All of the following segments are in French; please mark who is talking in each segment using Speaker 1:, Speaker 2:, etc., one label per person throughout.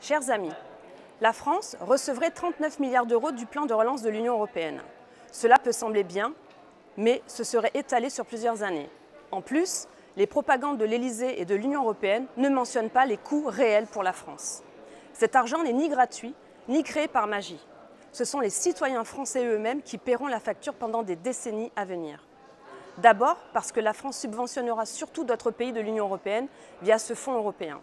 Speaker 1: Chers amis, la France recevrait 39 milliards d'euros du plan de relance de l'Union européenne. Cela peut sembler bien, mais ce serait étalé sur plusieurs années. En plus, les propagandes de l'Élysée et de l'Union européenne ne mentionnent pas les coûts réels pour la France. Cet argent n'est ni gratuit, ni créé par magie. Ce sont les citoyens français eux-mêmes qui paieront la facture pendant des décennies à venir. D'abord parce que la France subventionnera surtout d'autres pays de l'Union européenne via ce fonds européen.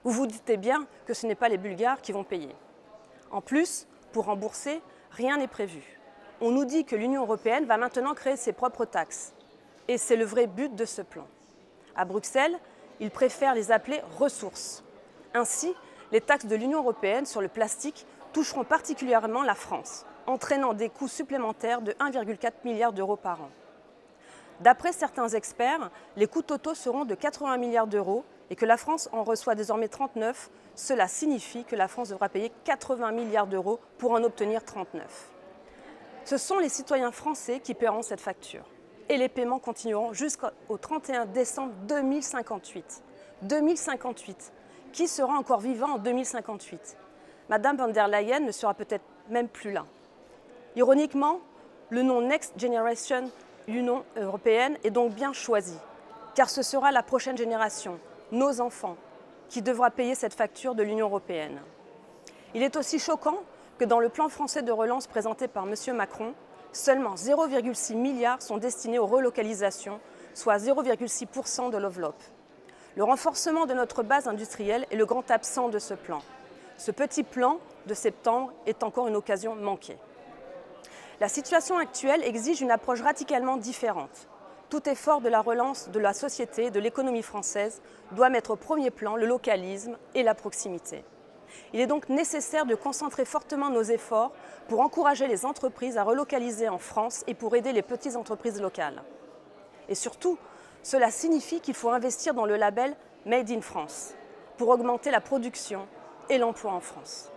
Speaker 1: Vous vous doutez bien que ce n'est pas les Bulgares qui vont payer. En plus, pour rembourser, rien n'est prévu. On nous dit que l'Union européenne va maintenant créer ses propres taxes. Et c'est le vrai but de ce plan. À Bruxelles, ils préfèrent les appeler ressources. Ainsi, les taxes de l'Union européenne sur le plastique toucheront particulièrement la France, entraînant des coûts supplémentaires de 1,4 milliard d'euros par an. D'après certains experts, les coûts totaux seront de 80 milliards d'euros et que la France en reçoit désormais 39. Cela signifie que la France devra payer 80 milliards d'euros pour en obtenir 39. Ce sont les citoyens français qui paieront cette facture. Et les paiements continueront jusqu'au 31 décembre 2058. 2058. Qui sera encore vivant en 2058 ? Madame von der Leyen ne sera peut-être même plus là. Ironiquement, le nom Next Generation Union européenne est donc bien choisi, car ce sera la prochaine génération, nos enfants, qui devra payer cette facture de l'Union européenne. Il est aussi choquant que dans le plan français de relance présenté par M. Macron, seulement 0,6 milliards sont destinés aux relocalisations, soit 0,6% de l'enveloppe. Le renforcement de notre base industrielle est le grand absent de ce plan. Ce petit plan de septembre est encore une occasion manquée. La situation actuelle exige une approche radicalement différente. Tout effort de la relance de la société et de l'économie française doit mettre au premier plan le localisme et la proximité. Il est donc nécessaire de concentrer fortement nos efforts pour encourager les entreprises à relocaliser en France et pour aider les petites entreprises locales. Et surtout, cela signifie qu'il faut investir dans le label Made in France pour augmenter la production et l'emploi en France.